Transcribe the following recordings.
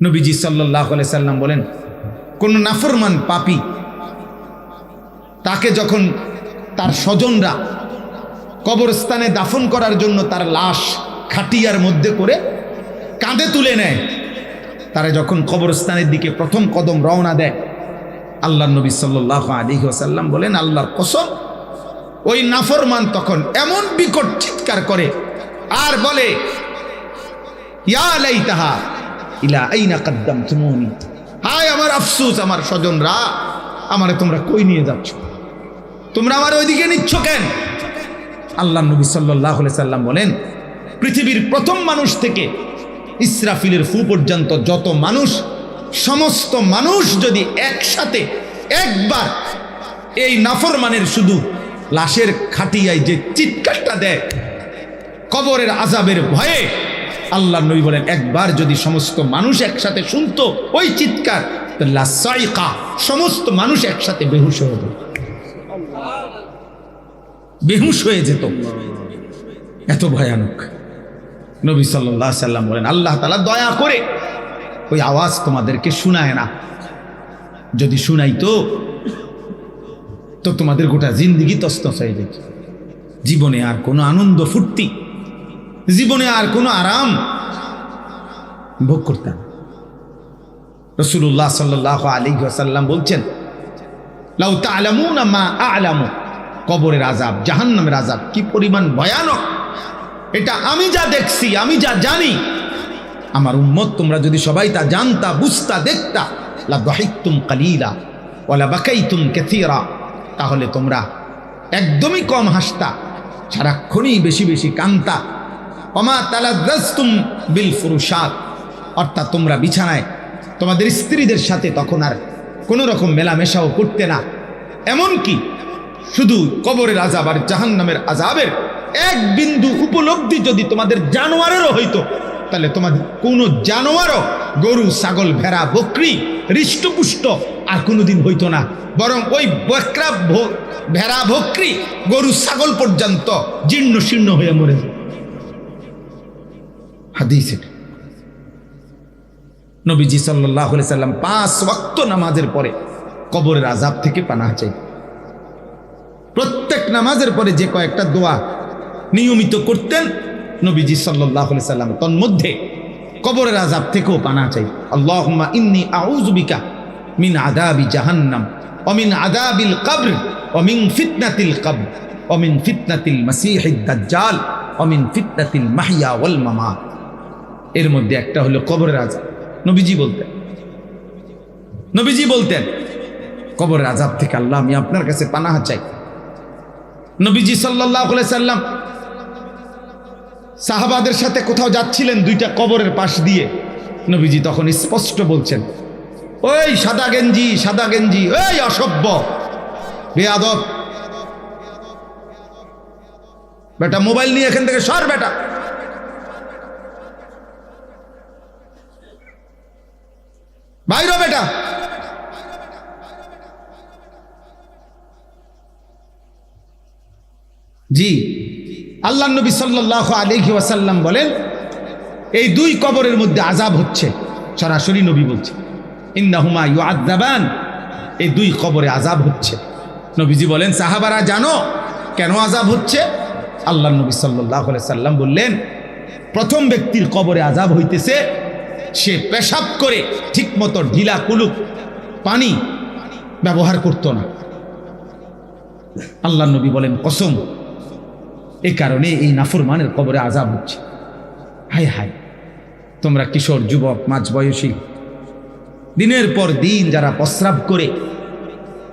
নবীজি সাল্লাল্লাহু আলাইহি সাল্লাম বলেন, কোন নাফরমান পাপী তাকে যখন তার স্বজনরা কবরস্থানে দাফন করার জন্য তার লাশ খাটিয়ার মধ্যে করে কাঁধে তুলে নেয়, তারা যখন কবরস্থানের দিকে প্রথম কদম রওনা দেয়, আল্লাহর নবী সাল্লাল্লাহু আলাইহি ওয়াসাল্লাম বলেন, আল্লাহর কসম, ওই নাফরমান তখন এমন বিকট চিৎকার করে আর বলে, ইয়া লাইতাহা ইলা আইনা কদ্দামতুমুনি, হায় আমার আফসোস, আমার স্বজনরা, আমারে তোমরা কই নিয়ে যাচ্ছ, তোমরা আমার ওইদিকে নিচ্ছ কেন? আল্লাহর নবী সাল্লাল্লাহু আলাইহি সাল্লাম বলেন, পৃথিবীর প্রথম মানুষ থেকে ইসরাফিলের ফু পর্যন্ত যত মানুষ, সমস্ত মানুষ যদি একসাথে একবার এই নাফরমানের শুধু লাশের খাটিয়ায় যে চিৎকারটা দেয় কবরের আযাবের ভয়ে, আল্লাহর নবী বলেন, একবার যদি সমস্ত মানুষ একসাথে শুনতো ওই চিৎকার, লা সাইকা, সমস্ত মানুষ একসাথে বেহুশ হয়ে যেত, বেহুশ হয়ে যেত, এত ভয়ানক। নবী সাল্লাল্লাহু আলাইহি সাল্লাম বলেন, আল্লাহ তাআলা দয়া করে ওই আওয়াজ তোমাদেরকে শোনায় না, যদি শুনাইতো তো তোমাদের গোটা জিন্দেগি তছনছ হয়ে যেত, জীবনে আর কোনো আনন্দ ফুর্তি, জীবনে আর কোনো আরাম ভোগ করতাম। রাসূলুল্লাহ সাল্লাল্লাহু আলাইহি ওয়াসাল্লাম বলছেন, লাউ তা'লামুনা মা আ'লামু, কবরের আযাব, জাহান্নামের আযাব কি পরিমাণ ভয়ানক, এটা আমি যা দেখছি, আমি যা জানি, আমার উম্মত তোমরা যদি সবাই তা জানতা, বুঝতা, দেখতা, লা দাহিকতুম কালিলা ওয়া লা বাকাইতুম কাসীরা, তাহলে তোমরা একদমই কম হাসতা, সারাক্ষণই বেশি বেশি কাঁদতা। ওমা তালাজ্জাজতুম বিল ফুরুশাত, অর্থাৎ তোমরা বিছানায় তোমাদের স্ত্রীদের সাথে তখন আর কোনো রকম মেলামেশাও করতে না। এমনকি শুধু কবরের আযাব আর জাহান্নামের আযাবের এক বিন্দু উপলব্ধি যদি তোমাদের জানোয়ারেরও হইতো, তাহলে তোমাদের কোনো জানোয়ারও, গরু, ছাগল, ভেড়া, বকরি, হৃষ্টপুষ্ট আর কোনোদিন হইতো না, বরং ওই বকরা, ভেড়া, বকরি, গরু, ছাগল পর্যন্ত জীর্ণ শীর্ণ হয়ে মরে যায়। হাদিস এটা। নবীজি সাল্লাল্লাহু আলাইহি সাল্লাম 5 ওয়াক্ত নামাজের পরে কবরের আযাব থেকে পানাহ চাই। প্রত্যেক নামাজের পরে যে কয়েকটা দোয়া নিয়মিত করতেন নবীজি সাল্লাল্লাহু আলাইহি সাল্লাম, তন্মধ্যে কবরের আযাব থেকেও পানাহ চাই। আল্লাহুম্মা ইন্নী আউযু বিকা মিন আযাবি জাহান্নাম ওয়া মিন আযাবিল কবর ওয়া মিন ফিতনাতিল কবর ওয়া মিন ফিতনাতিল মাসীহিদ দাজ্জাল ওয়া মিন ফিতনাতিল মাহইয়া ওয়াল মামাত। এর মধ্যে একটা হলো কবরের আযাব। নবীজি বলতেন কবরের আযাব থেকে আল্লাহ আমি আপনার কাছে পানাহ চাই। নবীজি সাল্লাল্লাহু আলাইহি সাল্লাম সাহাবাদের সাথে কোথাও যাচ্ছিলেন, দুইটা কবরের পাশ দিয়ে, নবীজি তখন স্পষ্ট বলছেন, ওই সাদা গেঞ্জি, ওই অসভ্য বেয়াদব, বেটা মোবাইল নিয়ে এখান থেকে সর, বেটা বাইরে, বেটা। জি, আল্লাহ নবী সাল্লাল্লাহু আলাইহি ওয়াসাল্লাম বলেন, এই দুই কবরের মধ্যে আযাব হচ্ছে, সরাসরি নবী বলছে, ইন্নাহুমা ইউআযাবান, এই দুই কবরে আযাব হচ্ছে। নবীজি বলেন, সাহাবারা জানো কেন আযাব হচ্ছে? আল্লাহ নবী সাল্লাল্লাহু আলাইহি সাল্লাম বললেন, প্রথম ব্যক্তির কবরে আযাব হইতেছে, সে পেশাব করে ঠিকমতো ঢিলা কুলুক পানি ব্যবহার করত না। আল্লাহ নবী বলেন, কসম, এই কারণে এই নাফরমানের কবরে আযাব হচ্ছে। হায় হায়, তোমরা কিশোর, যুবক, মাঝবয়সী, দিনের পর দিন যারা প্রস্রাব করে,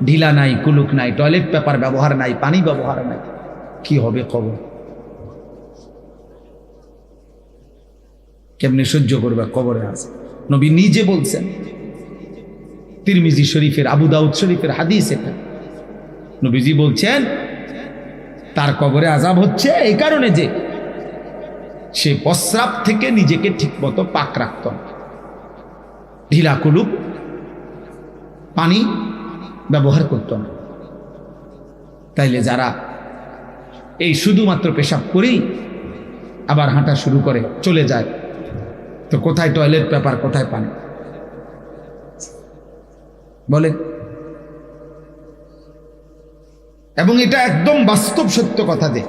ঢিলা নাই, কুলুক নাই, টয়লেট পেপার ব্যবহার নাই, পানি ব্যবহার নাই, কি হবে কবর? কেমনে সহ্য করবে কবরে আযাব? নবী নিজে বলছেন, তিরমিজি শরীফের, আবু দাউদ শরীফের হাদিস এটা। নবীজি বলছেন তার কবরে আযাব হচ্ছে এই কারণে যে সে প্রস্রাব থেকে নিজেকে ঠিকমতো পাক রাখত না, ঢিলা কুলুক পানি ব্যবহার করত না। তাইলে যারা এই শুধুমাত্র পেশাব করেই আবার হাঁটা শুরু করে, চলে যায়, তো কোথায় টয়লেট পেপার, কোথায় পানি? বলে। এবং এটা একদম বাস্তব সত্য কথা যে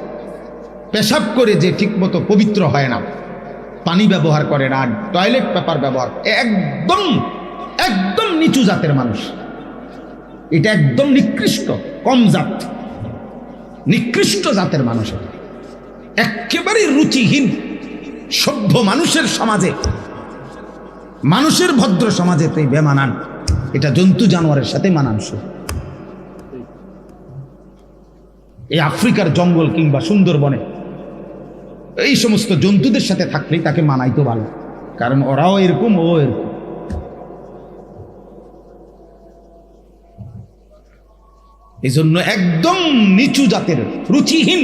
পেশাব করে যে ঠিকমতো পবিত্র হয় না, পানি ব্যবহার করে না, টয়লেট পেপার ব্যবহার, একদম একদম নিচু জাতের মানুষ। এটা একদম নিকৃষ্ট, কম জাত, নিকৃষ্ট জাতের মানুষ। একেবারে রুচিহীন সভ্য মানুষের সমাজে, মানুষের ভদ্র সমাজে তাই বেমানান। এটা জন্তু জানোয়ারের সাথে মানানসই। এই আফ্রিকার জঙ্গল কিংবা সুন্দরবনে এই সমস্ত জন্তুদের সাথে থাকলেই তাকে মানাইতো ভালো, কারণ ওরাও এরকম, ও এরকম। এই জন্য একদম নিচু জাতের, রুচিহীন,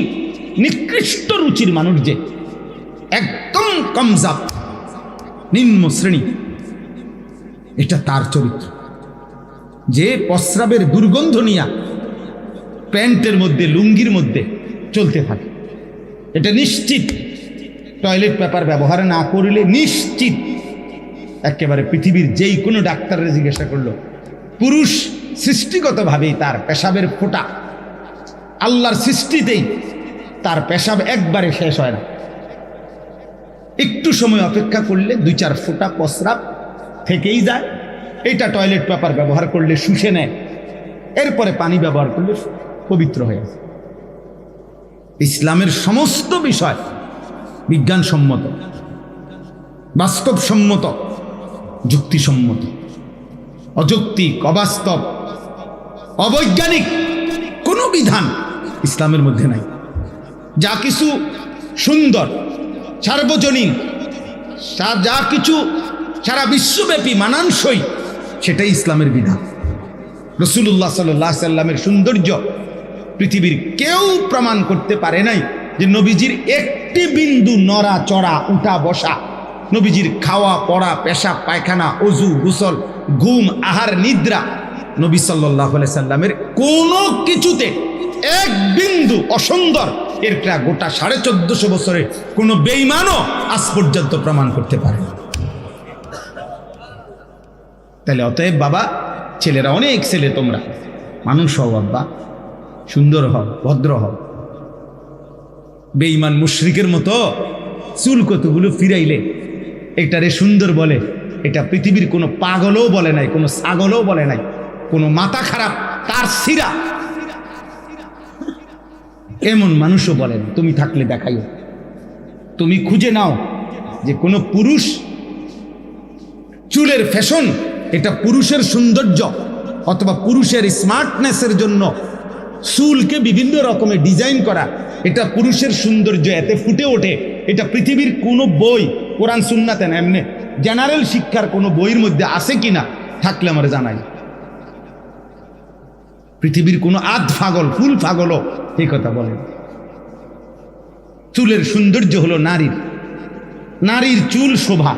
নিকৃষ্ট রুচির মানুষ যে একদম কম জাত, নিম্ন শ্রেণী, এটা তার চরিত্র। যে প্রস্রাবের দুর্গন্ধ নিয়ে প্যান্টের মধ্যে, লুঙ্গির মধ্যে চলতে থাকে, এটা নিশ্চিত টয়লেট পেপার ব্যবহার না করলে নিশ্চিত একেবারে পৃথিবীর যেই কোনো ডাক্তারের জিজ্ঞাসা করলো, পুরুষ সৃষ্টিগতভাবেই তার পেশাবের ফোঁটা, আল্লাহর সৃষ্টিতেই তার পেশাব একবারে শেষ হয় না। একটু সময় অপেক্ষা করলে 2-4 ফোঁটা প্রস্রাব থেকেই যায়। এটা টয়লেট পেপার ব্যবহার করলে শুষে নেয়, এরপরে পানি ব্যবহার করলে পবিত্র হয়ে যায়। ইসলামের সমস্ত বিষয় বিজ্ঞানসম্মত, বাস্তবসম্মত, যুক্তিসম্মত। অযৌক্তিক, অবাস্তব, অবৈজ্ঞানিক কোনো বিধান ইসলামের মধ্যে নাই। যা কিছু সুন্দর, সার্বজনীন, যা কিছু সারা বিশ্বব্যাপী মানানসই, সেটাই ইসলামের বিধান। রাসূলুল্লাহ সাল্লাল্লাহু আলাইহি সাল্লামের সৌন্দর্য পৃথিবীর কেউ প্রমাণ করতে পারে নাই যে নবীজির একটি বিন্দু নড়া চড়া, উঠা বসা, নবীজির খাওয়া পড়া, পেশাব পায়খানা, অজু গোসল, ঘুম আহার নিদ্রা, নবী সাল্লাল্লাহু আলাইহি সাল্লামের কোনো কিছুতে এক বিন্দু অসুন্দর এরটা গোটা 1450 বছরে কোনো বেঈমানও আজ পর্যন্ত প্রমাণ করতে পারে না। তাহলে অতএব বাবা, ছেলেরা, অনেক ছেলে তোমরা মানুষ হও আব্বা, সুন্দর হও, ভদ্র হও। বেঈমান মুশরিকের মতো চুল কতগুলো ফিরাইলে এটারে সুন্দর বলে, এটা পৃথিবীর কোনো পাগলও বলে নাই, কোনো ছাগলও বলে নাই, কোনো মাথা খারাপ তার সিরা এমন মানুষও বলেন। তুমি থাকলে দেখাইও, তুমি খুঁজে নাও যে কোনো পুরুষ চুলের ফ্যাশন, এটা পুরুষের সৌন্দর্য অথবা পুরুষের স্মার্টনেসের জন্য চুলকে বিভিন্ন রকমের ডিজাইন করা, এটা পুরুষের সৌন্দর্য, এতে ফুটে ওঠে। এটা পৃথিবীর কোনো বই, কোরআন সুন্নাতে না, এমনি জেনারেল শিক্ষার কোনো বইয়ের মধ্যে আছে কিনা, থাকলে আমার জানাই। পৃথিবীর কোনো আধ পাগল, ফুল পাগলও এই কথা বলেন। চুলের সৌন্দর্য হলো নারীর, নারীর চুল শোভা,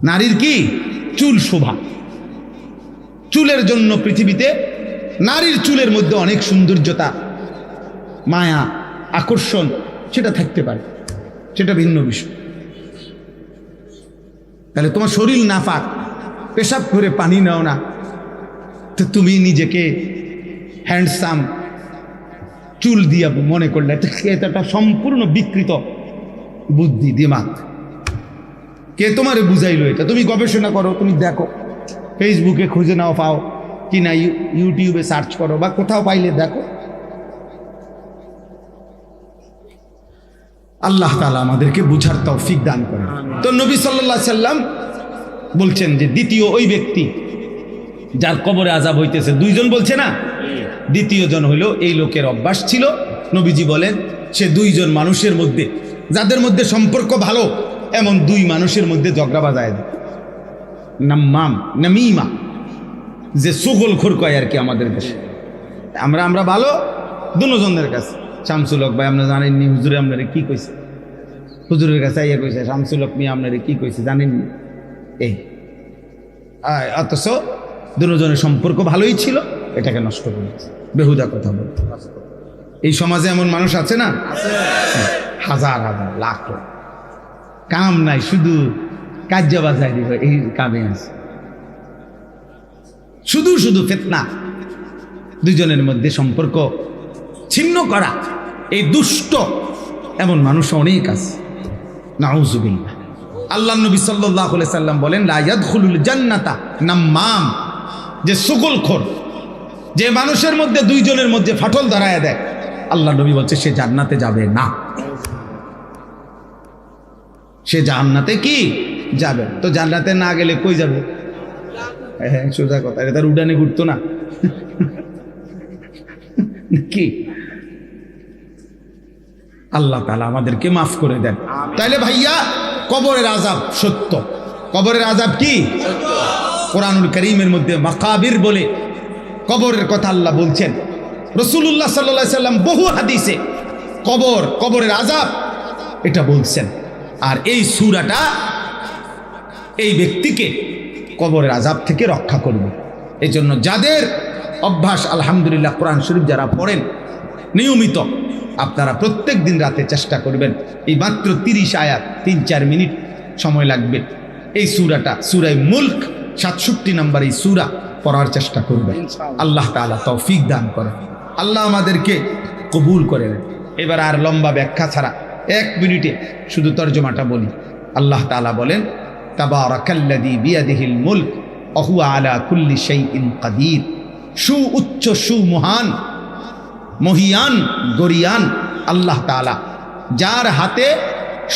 নারীর কি চুল শোভা। চুলের জন্য পৃথিবীতে নারীর চুলের মধ্যে অনেক সৌন্দর্যতা, মায়া, আকর্ষণ সেটা থাকতে পারে, সেটা ভিন্ন বিষয়। তাহলে তোমার শরীর নাপাক, পেশাব করে পানি নাও না, তো তুমি নিজেকে হ্যান্ডসাম চুল দিয়া মনে করলে এটা সম্পূর্ণ বিকৃত বুদ্ধি, দিমাগ। কে তোমারে বুঝাইলো এটা? তুমি গবেষণা করো, তুমি দেখো, ফেসবুকে খুঁজে নাও, পাও কি না, ইউটিউবে সার্চ করো, বা কোথাও পাইলে দেখো। আল্লাহ তাআলা আমাদেরকে বুঝার তৌফিক দান করেন। তো নবী সাল্লাল্লাহু আলাইহি সাল্লাম বলছেন যে দ্বিতীয় ওই ব্যক্তি যার কবরে আযাব হইতেছে, 2 জন বলছে না, দ্বিতীয় জন হইল এই লোকের অভ্যাস ছিল, নবীজি বলেন সে 2 জন মানুষের মধ্যে, যাদের মধ্যে সম্পর্ক ভালো, এমন 2 মানুষের মধ্যে ঝগড়া বাজায় দেয়। নাম্মাম, নামিমা, যে সুগলখোর কয় আর কি আমাদের দেশে। আমরা ভালো 2 জনের কাছে, শামসুল হক ভাই আপনারা জানেননি, হুজুরে আপনারে কি কইছে, হুজুরের কাছে আইয়া কইছে শামসুল হক মিয়া আপনারে কি কইছে জানেননি, এই অথচ 2 জনের সম্পর্ক ভালোই ছিল, এটাকে নষ্ট করেছে, বেহুদা কথা বল। এই সমাজে এমন মানুষ আছে না? হাজার হাজার লাখ লাখ, কাম নাই, শুধু কাজ্যা বাজায় দিব, এই কামে আছে। শুধু শুধু ফিতনা, দুজনের মধ্যে সম্পর্ক ছিন্ন করা, এই দুষ্ট এমন মানুষ অনেক আছে। নাউযুবিল্লাহ। আল্লাহ নবী সাল্লাল্লাহু আলাইহি সাল্লাম বলেন, লা ইয়াদখুলুল জান্নাতা নাম্মাম, যে সুগলখোর, যে মানুষের মধ্যে দুইজনের মধ্যে ফাটল ধরায় দেয়, আল্লাহ নবী বলছে সে জান্নাতে যাবে না। সে জান্নাতে কি যাবে? তো জান্নাতে না গেলে কই যাবে? হ্যাঁ, সোজা কথা, এটা তার উড়ানে ঘুরতো না কি? আল্লাহ তাআলা আমাদেরকে মাফ করে দেন। তাইলে ভাইয়া, কবরের আযাব সত্য। কবরের আযাব কি? কোরআনুল কারীমের মধ্যে মাকাবির বলে কবরের কথা আল্লাহ বলছেন। রাসূলুল্লাহ সাল্লাল্লাহু আলাইহি সাল্লাম বহু হাদিসে কবরের আযাব এটা বলছেন। আর এই সূরাটা এই ব্যক্তিকে কবরের আযাব থেকে রক্ষা করবে। এই জন্য যাদের অভ্যাস, আলহামদুলিল্লাহ, কোরআন শরীফ যারা পড়েন নিয়মিত, আপনারা প্রত্যেক দিন রাতে চেষ্টা করবেন, এই মাত্র 30 আয়াত, 3-4 মিনিট সময় লাগবে, এই সূরাটা, সূরা মুলক 67 নম্বর এই সূরা পড়ার চেষ্টা করবেন। আল্লাহ তাআলা তৌফিক দান করেন, আল্লাহ আমাদেরকে কবুল করে নেন। এবার আর লম্বা ব্যাখ্যা ছাড়া 1 মিনিটে শুধু তর্জমাটা বলি। আল্লাহ তাআলা বলেন, তাবারাকাল্লাযী বিয়াদিহিল মুলক ওয়া হুয়া আলা কুল্লি শাইইন কাদির। উচ্চ মহান, মহিয়ান, গরিয়ান আল্লাহ তাআলা, যার হাতে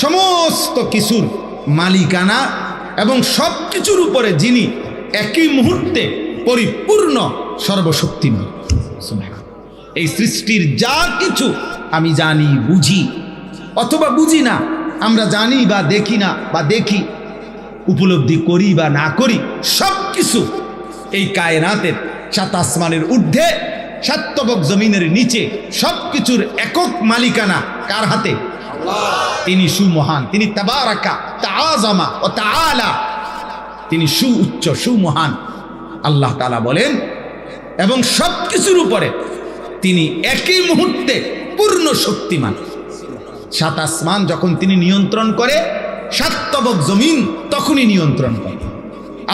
সমস্ত কিছুর মালিকানা এবং সব কিছুর উপরে যিনি একই মুহূর্তে পরিপূর্ণ সর্বশক্তিমান। এই সৃষ্টির যা কিছু আমি জানি, বুঝি অথবা বুঝি না, আমরা জানি বা দেখি না, বা দেখি, উপলব্ধি করি বা না করি, সব কিছু এই কায়নাতের 7 আসমানের ঊর্ধ্বে, 7 তবক জমিনের নিচে সব কিছুর একক মালিকানা কার হাতে? তিনি সুমহান, তিনি তাবারাকা, তাআযামা ও তাআলা, তিনি সুউচ্চ, সুমহান। আল্লাহ তাআলা বলেন, এবং সব কিছুর উপরে তিনি একই মুহূর্তে পূর্ণ শক্তিমান। 7 আসমান যখন তিনি নিয়ন্ত্রণ করে, 7 তবক জমিন তখনই নিয়ন্ত্রণ করে।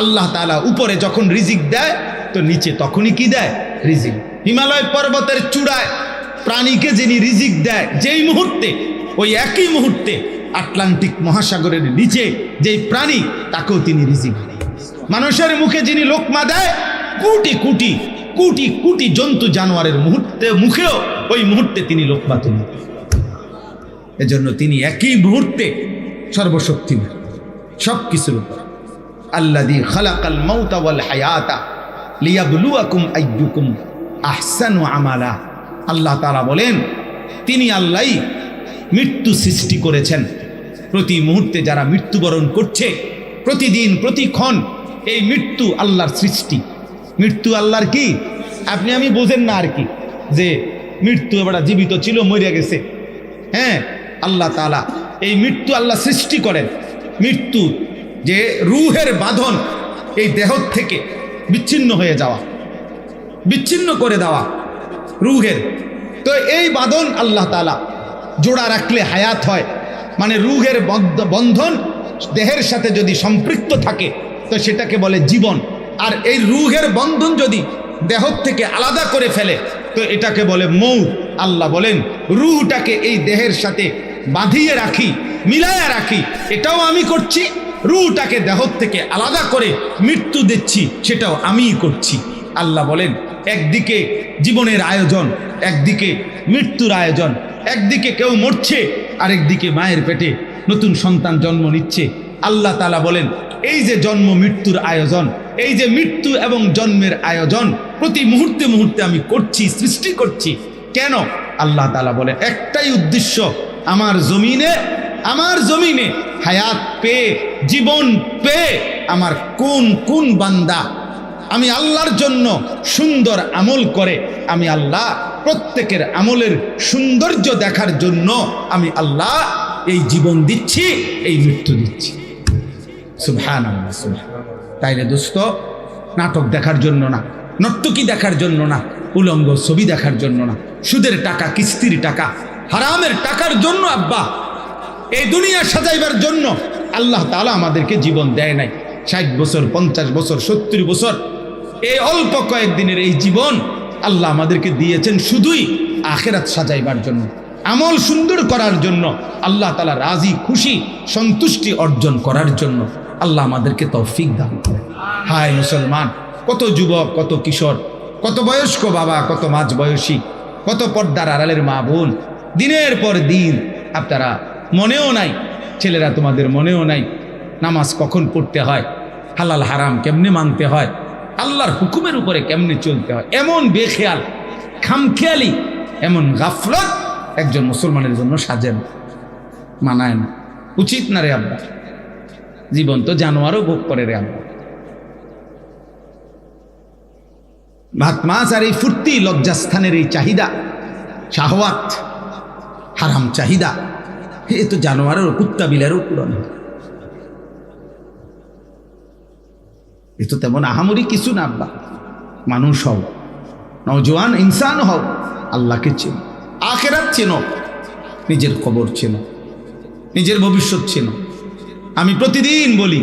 আল্লাহ তাআলা উপরে যখন রিজিক দেয়, তো নিচে তখনই কি দেয়? রিজিক। হিমালয় পর্বতের চূড়ায় প্রাণীকে যিনি রিজিক দেয় যেই মুহূর্তে, ওই একই মুহূর্তে আটলান্টিক মহাসাগরের নিচে যেই প্রাণী, তাকেও তিনি রিজিক দেয়। মানুষের মুখে যিনি লোকমা দেয়, কোটি কোটি কোটি কোটি জন্তু জানোয়ারের মুখেও ওই মুহূর্তে তিনি লোকমা তুলে। এজন্য তিনি একই মুহূর্তে সর্বশক্তিমান, সব কিছুর উপর। আল্লাযী খালাকাল মাউতা ওয়াল হায়াতা লিয়াবলুয়াকুম আইয়ুকুম আহসানু আমালা। আল্লাহ তাআলা বলেন, তিনি আল্লাহই মৃত্যু সৃষ্টি করেছেন। প্রতি মুহূর্তে যারা মৃত্যুবরণ করছে, প্রতিদিন প্রতিক্ষণ, এই মৃত্যু আল্লাহর সৃষ্টি। মৃত্যু আল্লাহর কি? আপনি আমি বোঝেন না আর কি, যে মৃত্যু এবার জীবিত ছিল, মরে গেছে। হ্যাঁ, আল্লাহ তাআলা এই মৃত্যু আল্লাহ সৃষ্টি করেন। মৃত্যু যে রূহের বাঁধন, এই দেহ থেকে বিচ্ছিন্ন হয়ে যাওয়া, বিচ্ছিন্ন করে দেওয়া রূহের, তো এই বাঁধন আল্লাহ তাআলা জোড়া রাখলে হায়াত হয়। মানে রূহের বন্ধন দেহের সাথে যদি সম্পৃক্ত থাকে, তো সেটাকে বলে জীবন। আর এই রূহের বন্ধন যদি দেহ থেকে আলাদা করে ফেলে, তো এটাকে বলে মৌত। আল্লাহ বলেন, রূহটাকে এই দেহের সাথে বাঁধিয়ে রাখি, মিলায়া রাখি, এটাও আমি করছি। রূহটাকে দেহ থেকে আলাদা করে মৃত্যু দিচ্ছি, সেটাও আমিই করছি। আল্লাহ বলেন, একদিকে জীবনের আয়োজন, একদিকে মৃত্যুর আয়োজন। একদিকে কেউ মরছে, আরেকদিকে মায়ের পেটে নতুন সন্তান জন্ম নিচ্ছে। আল্লাহ তাআলা বলেন, এই যে জন্ম মৃত্যুর আয়োজন, এই যে মৃত্যু এবং জন্মের আয়োজন প্রতি মুহূর্তে মুহূর্তে আমি করছি, সৃষ্টি করছি। কেন? আল্লাহ তাআলা বলেন, একটাই উদ্দেশ্য, আমার জমিনে হায়াত পেয়ে, জীবন পেয়ে আমার কোন কোন বান্দা আমি আল্লাহর জন্য সুন্দর আমল করে, আমি আল্লাহ প্রত্যেকের আমলের সৌন্দর্য দেখার জন্য আমি আল্লাহ এই জীবন দিচ্ছি, এই মৃত্যু দিচ্ছি। সুবহানাল্লাহ, সুবহানাল্লাহ। তাইলে দোস্ত, নাটক দেখার জন্য না, নর্তকী দেখার জন্য না, উলঙ্গ ছবি দেখার জন্য না, সুদের টাকা, কিস্তির টাকা, হারামের টাকার জন্য আব্বা এই দুনিয়া সাজাইবার জন্য আল্লাহ তাআলা আমাদেরকে জীবন দেয় নাই। 60 বছর, 50 বছর, 70 বছর এই অল্প কয়েকদিনের এই জীবন আল্লাহ আমাদেরকে দিয়েছেন শুধুই আখিরাত সাজাইবার জন্য, আমল সুন্দর করার জন্য, আল্লাহ তাআলা রাজি খুশি সন্তুষ্টি অর্জন করার জন্য। আল্লাহ আমাদেরকে তৌফিক দান করেন। হায় মুসলমান, কত যুবক, কত কিশোর, কত বয়স্ক বাবা, কত মাঝ বয়সী, কত পর্দার আড়ালের মা বোন, দিনের পর দিন আপনারা মনেও নাই, ছেলেরা তোমাদের মনেও নাই নামাজ কখন পড়তে হয়, হালাল হারাম কেমনে মানতে হয়, আল্লাহর হুকুমের উপরে কেমনে চলতে হয়। এমন বেখেয়াল, খামখেয়ালি, এমন গাফলত একজন মুসলমানের জন্য সাজেন, মানায় না, উচিত না রে আব্বা। জীবন তো জানোয়ারও ভোগ করে রে আব্বা। ভাত মাছ আর এই ফুর্তি, লজ্জাস্থানের এই চাহিদা, শাহওয়াত, হারাম চাহিদা, এ তো জানোয়ারের, কুত্তা বিলারও পূরণ হয়। এ তো তেমন আহামরি কিছু না আব্বা। মানুষ হও, নওজোয়ান ইনসান হও, আল্লাহকে চেনো, আখিরাত চেনো, নিজের খবর চেনো, নিজের ভবিষ্যৎ চেনো। আমি প্রতিদিন বলি,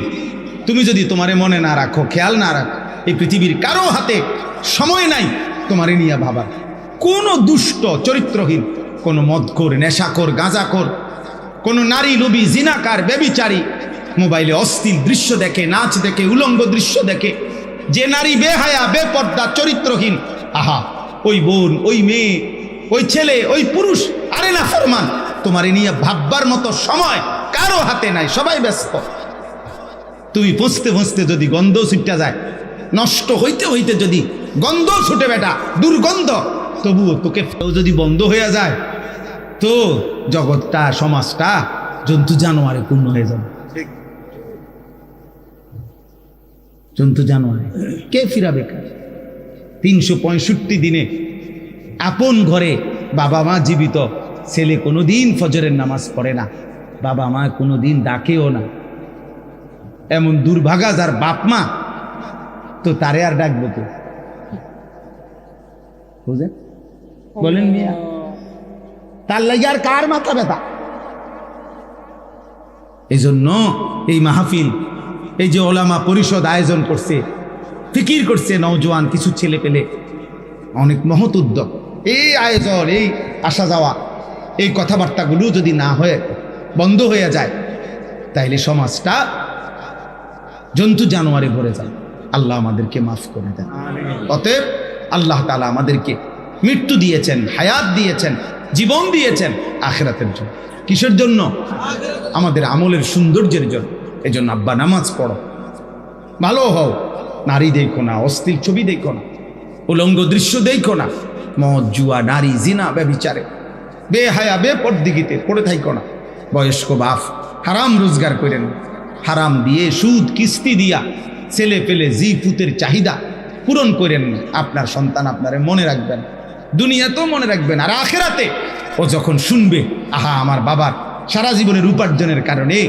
তুমি যদি তোমারে মনে না রাখো, খেয়াল না রাখো, এই পৃথিবীর কারো হাতে সময় নাই তোমারে নিয়ে ভাবার। কোনো দুষ্ট চরিত্রহীন, কোনো মদখোর, নেশাখোর, গাঁজাখোর, কোনো নারী লোভী, জিনাকার, ব্যভিচারী, মোবাইলে অশ্লীল দৃশ্য দেখে, নাচ দেখে, উলঙ্গ দৃশ্য দেখে, যে নারী বেহায়া, বেপর্দা, চরিত্রহীন, আহা, ওই বোন, ওই মেয়ে, ওই ছেলে, ওই পুরুষ, আরে না ফরমান, তোমারে নিয়ে ভাববার মতো সময় কারো হাতে নাই, সবাই ব্যস্ত। তুমি পৌঁছতে পৌঁছতে যদি গন্ধ ছুটে যায়, নষ্ট হইতে হইতে যদি গন্ধ ছুটে বেটা, দুর্গন্ধ, তবুও তোকে যদি বন্ধ হয়ে যায়, তো জগৎটা, সমাজটা জন্তু জানোয়ারে পূর্ণ হয়ে যাবে। জন্তু জানোয়ারে কে ফিরাবে? 365 দিনে আপন ঘরে বাবা মা জীবিত, ছেলে কোনোদিন ফজরের নামাজ পড়ে না, বাবা মা কোনোদিন ডাকেও না, এমন দুর্ভাগা যার বাপ মা, তো তারে আর ডাকবো তো? বুঝেন? বলেন মিয়া, তার লাগে আর কার মাথা ব্যথা? এই জন্য এই মাহফিল, এই যে ওলামা পরিষদ আয়োজন করছে, ফিকির করছে নওজোয়ান কিছু ছেলে পেলে, অনেক মহৎ উদ্যোগ। এই আয়োজন, এই আসা যাওয়া, এই কথাবার্তাগুলো যদি না হয়ে বন্ধ হয়ে যায়, তাইলে সমাজটা জন্তু জানোয়ারে ভরে যায়। আল্লাহ আমাদেরকে মাফ করে দেন। অতএব আল্লাহ তাআলা আমাদেরকে মৃত্যু দিয়েছেন, হায়াত দিয়েছেন, জীবন দিয়েছেন আখিরাতের জন্য। কিসের জন্য? আমাদের আমলের সৌন্দর্যের জন্য। এই জন্য আব্বা নামাজ পড়ো, ভালো হও, নারী দেখো না, অশ্লীল ছবি দেখো না, উলঙ্গ দৃশ্য দেখো না, মদ, জুয়া, নারী, জিনা, ব্যভিচারে, বেহায়া, বেপরদিগিতে পড়ে থাইকো না। বয়স্ক বাপ হারাম রোজগার করেন, হারাম দিয়ে, সুদ, কিস্তি দিয়া ছেলে পেলে জি পুতের চাহিদা পূরণ করেন। আপনার সন্তান আপনারে মনে রাখবেন, দুনিয়াতেও মনে রাখবেন, আর আখিরাতে ও যখন শুনবে, আহা, আমার বাবার সারা জীবনের উপার্জনের কারণে,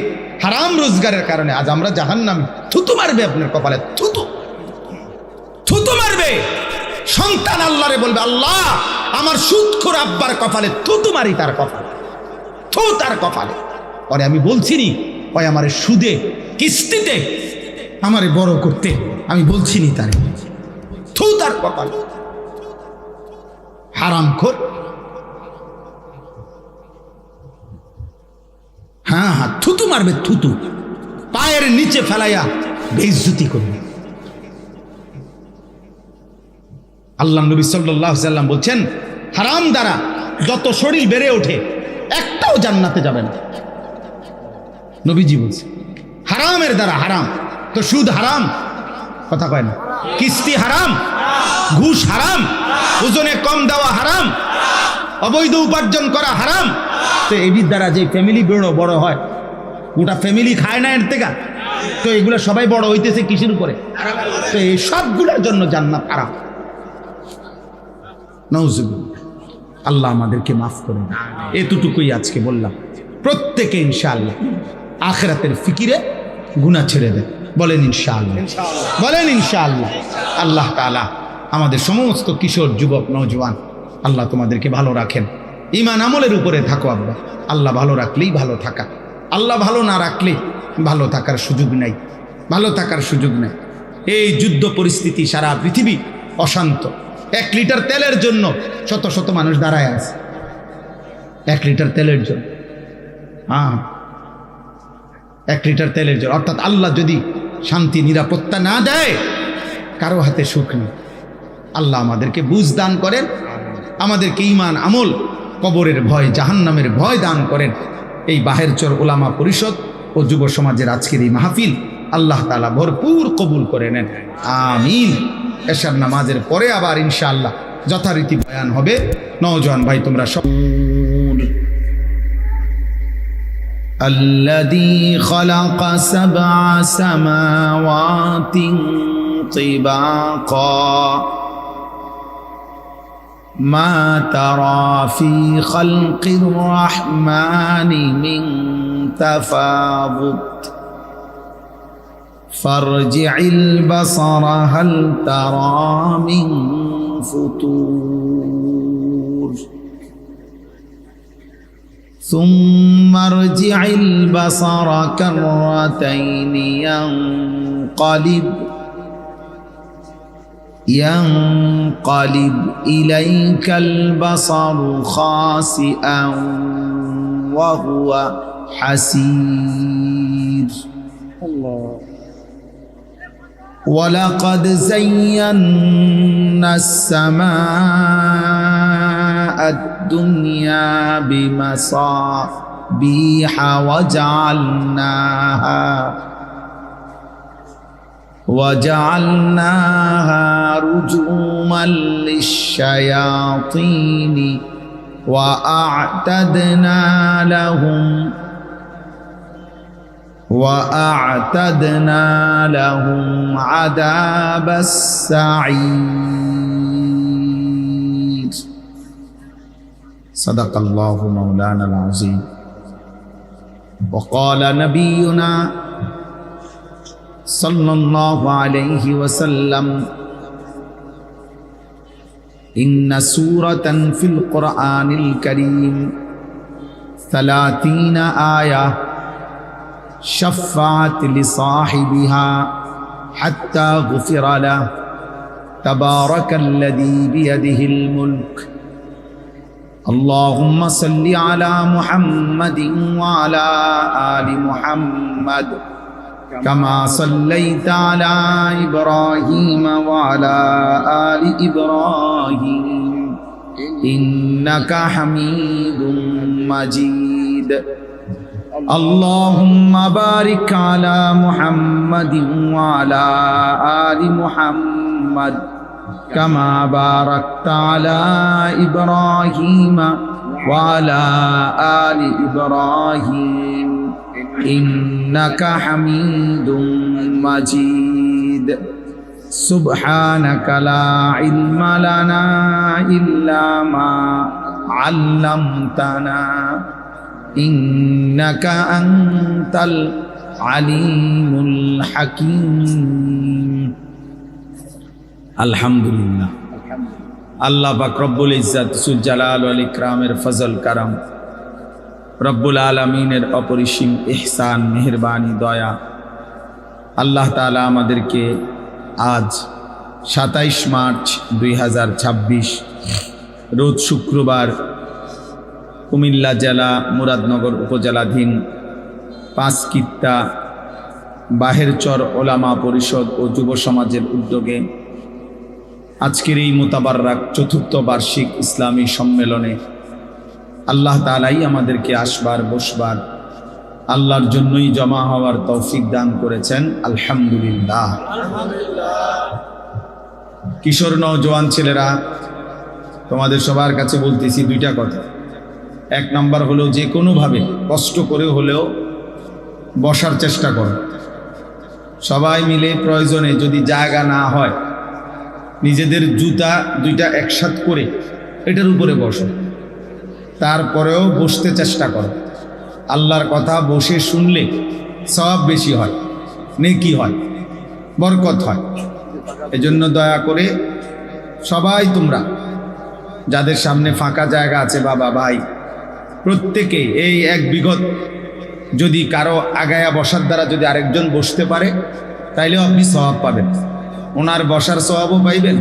হারাম রোজগারের কারণে আজ আমরা জাহান্নামী, থুতু মারবে আপনার কপালে, থুতু থুতু মারবে। সন্তান আল্লাহরে বলবে, আল্লাহ, আমার সুদখোর আব্বার কপালে থুতু মারি, তার কপালে, থু তার কপালে। পরে আমি বলছিনি, ওই আমার সুদে, কিস্তিতে আমারে বড় করতে, আমি বলছিনি তারে, থু তার কপালে, হারামখোর। হ্যাঁ হ্যাঁ, থুতু মারবে, থুতু পায়ের নিচে ফেলাইয়া বেইজ্জতি করবে। আল্লাহ নবী সাল্লাল্লাহু আলাইহি ওয়াসাল্লাম বলছেন, হারাম দ্বারা যত শরীর বেড়ে ওঠে, একটাও জান্নাতে যাবে না। নবীজি বলছে, হারামের দ্বারা, হারাম তো সুদ হারাম, কথা কয় না, কিস্তি হারাম, ঘুষ হারাম, ওজনে কম দেওয়া হারাম, অবৈধ উপার্জন করা হারাম। তো এটির দ্বারা যে ফ্যামিলি বড় হয়, গোটা ফ্যামিলি খায় না এর থেকে, তো এগুলো সবাই বড় হইতেছে কিসের উপরে? তো এই সবগুলোর জন্য জান্নাত হারাম। নাউজুবিল্লাহ, আল্লাহ আমাদেরকে মাফ করুন। এতটুকুই আজকে বললাম। প্রত্যেকে ইনশাআল্লাহ আখিরাতের ফিকিরে গুনাহ ছেড়ে দেন, বলেন ইনশাআল্লাহ, বলেন ইনশাআল্লাহ। আল্লাহ তাআলা আমাদের সমস্ত কিশোর, যুবক, নওজোয়ান, আল্লাহ তোমাদেরকে ভালো রাখেন, ঈমান আমলের উপরে থাকো আব্বা। আল্লাহ ভালো রাখলেই ভালো থাকা, আল্লাহ ভালো না রাখলে ভালো থাকার সুযোগ নাই, ভালো থাকার সুযোগ নেই। এই যুদ্ধ পরিস্থিতি, সারা পৃথিবী অশান্ত। 1 লিটার তেলের জন্য শত শত মানুষ দাঁড়ায় আছে। 1 লিটার তেলের জন্য, 1 লিটার তেলের জন্য। অর্থাৎ আল্লাহ যদি শান্তি নিরাপত্তা না দেয়, কারো হাতে সুখ নেই। আল্লাহ আমাদেরকে বুঝ দান করেন, আমাদেরকে ঈমান, আমল, কবরের ভয়, জাহান্নামের ভয় দান করেন। এই বাহেরচর উলামা পরিষদ ও যুব সমাজের আজকের এই মাহফিল আল্লাহ তাআলা ভরপুর কবুল করে নেন, আমিন। এশার নামাজের পরে আবার ইনশাআল্লাহ যথারীতি বয়ান হবে। নওজোয়ান ভাই তোমরা সব الذي خلق 7 سماوات طباقا ما ترى في خلق الرحمن من تفاوت فارجع البصر هل ترى من فتور ثم ارجع البصر كرتين ينقلب إليك البصر خاسئا وهو حسير الله ولقد زينا السماء الدنيا بمصابيح وجعلناها رجوما للشياطين وأعتدنا لهم عذاب السعير صدق الله مولانا العظيم وقال نبينا صلى الله عليه وسلم إن سورة في القرآن الكريم 30 آية شفعت لصاحبها حتى غفر له تبارك الذي بيده الملك اللهم صل على محمد وعلى آل محمد كما صليت على إبراهيم وعلى آل إبراهيم إنك حميد مجيد اللهم بارك على محمد وعلى آل محمد كما باركت على إبراهيم وعلى آل إبراهيم إنك حميد مجيد سبحانك لا علم لنا إلا ما علمتنا إنك أنت العليم الحكيم الحمد لله আল্লাহ পাক রব্বুল ইজ্জত সুল জালাল ওয়াল ইকরামের ফজল কারাম, রব্বুল আলামিনের অপরিসীম ইহসান, মেহেরবানি, দয়া। আল্লাহ তাআলা আমাদেরকে আজ 27 মার্চ 2026 রোজ শুক্রবার কুমিল্লা জেলা মুরাদনগর উপজেলাধীন পাঁচকিত্তা বাহেরচর ওলামা পরিষদ ও যুব সমাজের উদ্যোগে আজকের এই মোতাবাররাক ৪র্থ বার্ষিক ইসলামী সম্মেলনে আল্লাহ তাআলাই আমাদেরকে আসবার, বসবার, আল্লাহর জন্যই জমা হওয়ার তৌফিক দান করেছেন। আলহামদুলিল্লাহ। কিশোর নওজোয়ান ছেলেরা, তোমাদের সবার কাছে বলতেছি 2টা কথা। 1 নম্বর হলো যে কোনোভাবে কষ্ট করে হলেও বসার চেষ্টা করো। সবাই মিলে প্রয়োজনে যদি জায়গা না হয় নিজেদের জুতা 2টা একসাথ করে এটার উপরে বসো, তারপরেও বসতে চেষ্টা করো। আল্লাহর কথা বসে শুনলে সওয়াব বেশি হয়, নেকি হয়, বরকত হয়। এজন্য দয়া করে সবাই তোমরা যাদের সামনে ফাঁকা জায়গা আছে, বাবা ভাই, প্রত্যেকে এই 1 বিগত যদি কারো আগায়া বসার দ্বারা যদি আরেকজন বসতে পারে তাইলেও আপনি সওয়াব পাবেন। ওনার বসার সওয়াবও পাইবেন,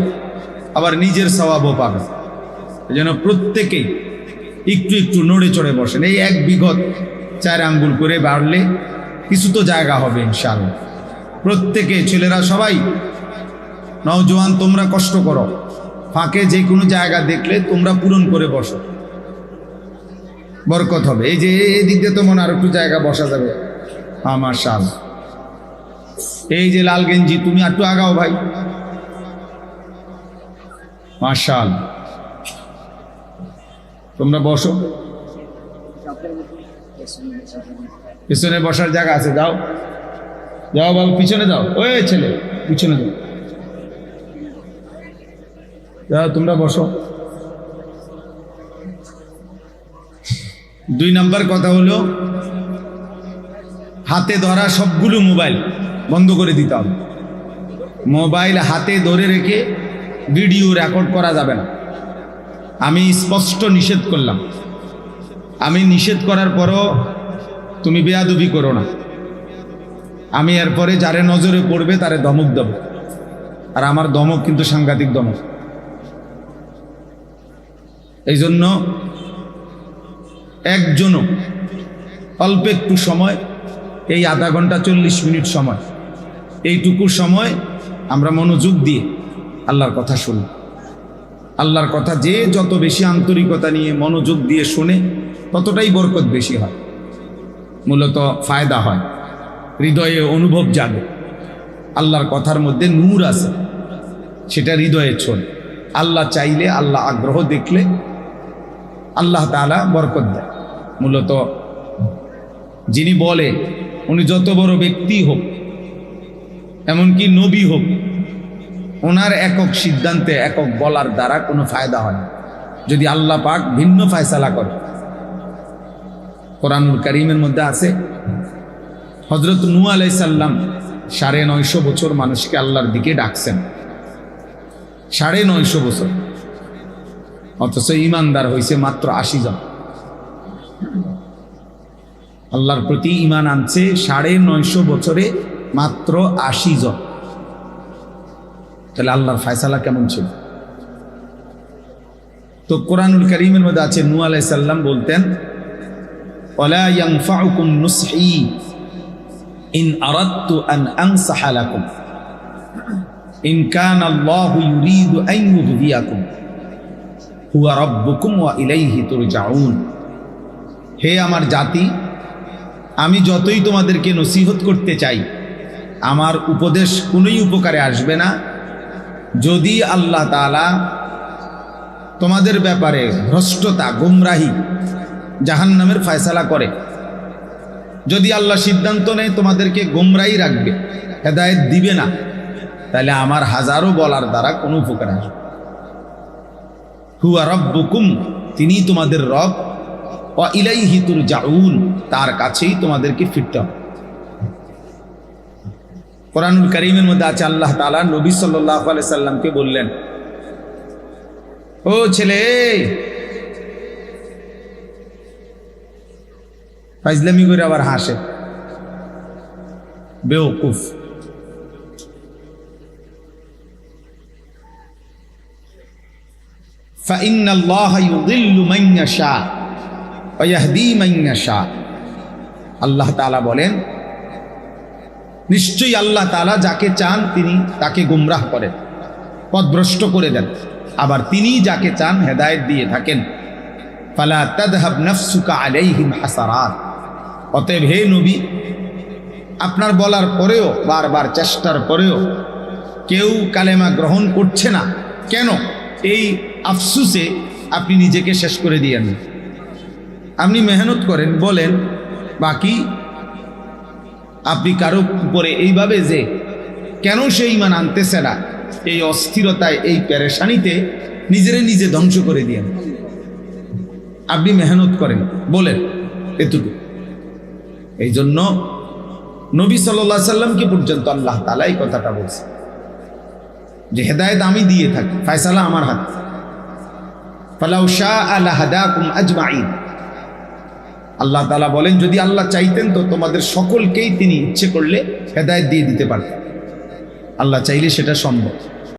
আবার নিজের সওয়াবও পাবেন। এই জন্য প্রত্যেকেই একটু একটু নড়ে চড়ে বসেন। এই 1 বিঘত 4 আঙ্গুল করে বাড়লে কিছু তো জায়গা হবে ইনশাআল্লাহ। প্রত্যেকে, ছেলেরা সবাই, নওজোয়ান তোমরা কষ্ট করো, ফাঁকে যে কোনো জায়গা দেখলে তোমরা পূরণ করে বসো, বরকত হবে। এই যে এই দিক দিয়ে তো মনে আর একটু জায়গা বসা যাবে। হ্যাঁ মাশাআল্লাহ। এই যে লাল গেঞ্জি, তুমি একটু আগাও ভাই, মাশাআল্লাহ। তোমরা বসো, পিছনে বসার জায়গা আছে, যাও যাও বাবু, পিছনে যাও। ওই ছেলে পিছনে যাও, যাও তোমরা বসো। 2 নাম্বার কথা হলো, হাতে ধরা সবগুলো মোবাইল বন্ধ করে দিতে হবে। মোবাইল হাতে ধরে রেখে ভিডিও রেকর্ড করা যাবে না। আমি স্পষ্ট নিষেধ করলাম। আমি নিষেধ করার পরও তুমি বেয়াদবি করো না। আমি এরপরে যারে নজরে পড়বে তারে ধমক দেব, আর আমার ধমক কিন্তু সাংঘাতিক ধমক। এই জন্য একজনও অল্প একটু সময়, এই আধা ঘন্টা 40 মিনিট সময়, এইটুকু সময় আমরা মনোযোগ দিয়ে আল্লাহর কথা শুনি। আল্লাহর কথা যে যত বেশি আন্তরিকতা নিয়ে মনোযোগ দিয়ে শুনে ততটাই বরকত বেশি হয়, মূলত ফায়দা হয়, হৃদয়ে অনুভব জাগে। আল্লাহর কথার মধ্যে নূর আছে, সেটা হৃদয়ে ছোঁয়। আল্লাহ চাইলে, আল্লাহ আগ্রহ দেখলে আল্লাহ তাআলা বরকত দেয়। মূলত যিনি বলে, উনি যত বড় ব্যক্তি হোক, এমনকি নবী হোক, ওনার একক সিদ্ধান্তে, একক বলার দ্বারা কোনো ফায়দা হয় না, যদি আল্লাহ পাক ভিন্ন ফয়সালা করে। কোরআনুল কারীমের মধ্যে আছে, হযরত নূহ আলাইহিস সালাম 950 বছর মানুষকে আল্লাহর দিকে ডাকছেন, 950 বছর, অথচ ঈমানদার হয়েছে মাত্র 80 জন। আল্লাহর প্রতি ঈমান আনছে 950 বছরে মাত্র 80 জন। তাহলে আল্লাহর ফয়সালা কেমন ছিল? তো কোরআনুল কারীমের মধ্যে আছে, নূহ আলাইহিস সালাম বলতেন, ওয়ালা ইয়ানফাউকুম নুসহি ইন আরাদতু আন আনসাহা লাকুম ইন কানা আল্লাহু ইউরিদু আন ইউহদিয়াকুম হুয়া রাব্বুকুম ওয়া ইলাইহি তুরজাউন। হে আমার জাতি, আমি যতই তোমাদেরকে নসিহত করতে চাই, আমার উপদেশ কোনোই উপকারে আসবে না যদি আল্লাহ তাআলা তোমাদের ব্যাপারে ভ্রষ্টতা, গুমরাহি, জাহান্নামের ফয়সালা করে। যদি আল্লাহ সিদ্ধান্ত নেয় তোমাদেরকে গুমরাহি রাখবে, হেদায়েত দিবে না, তাহলে আমার হাজারো বলার দ্বারা কোনো উপকার আসবে। হুয়া রাব্বুকুম, তিনি তোমাদের রব, ওয়া ইলাইহি তুরজাউন, তার কাছেই তোমাদেরকে ফিরতে হবে। কোরআনুল কারীমের মধ্যে আছে, আল্লাহ তাআলা নবী সাল্লাল্লাহু আলাইহি সাল্লামকে বললেন, ও ছেলে, ফাজলামি করে আবার হাসে, বেওকুফ। ফাইন্নাল্লাহা ইউযিল্লু মান ইয়াশা ওয়া ইয়াহদি মান ইয়াশা। আল্লাহ তাআলা বলেন, নিশ্চয়ই আল্লাহ তাআলা যাকে চান তিনি তাকে গুমরাহ করেন, পথভ্রষ্ট করে দেন, আবার তিনি যাকে চান হেদায়েত দিয়ে থাকেন। ফালা তাযহাব নাফসুকা আলাইহিম হাসারাত। অতএব হে নবী, আপনার বলার পরেও, বারবার চেষ্টার পরেও কেউ কালেমা গ্রহণ করছে না কেন, এই আফসুসে আপনি নিজেকে শেষ করে দিয়েন। আপনি মেহনত করেন, বলেন, বাকি আপনি কারো উপরে এইভাবে যে কেন সে ঈমান আনতেছে না, এই অস্থিরতায়, এই পেরেশানিতে নিজেরে নিজে ধ্বংস করে দিয়েন। আপনি মেহনত করেন, বলেন, এতটুকু। এই জন্য নবী সাল্লাল্লাহু আলাইহি সাল্লামকে পর্যন্ত আল্লাহ তাআলা এই কথাটা বলছে যে হেদায়েত আমি দিয়ে থাকি, ফয়সালা আমার হাতে। ফালাউ শাআ লাহাদাকুম আজমাইন। আল্লাহ তাআলা বলেন, যদি আল্লাহ চাইতেন তো তোমাদের সকলকেই তিনি ইচ্ছে করলে হেদায়েত দিয়ে দিতে পারতেন। আল্লাহ চাইলে সেটা সম্ভব।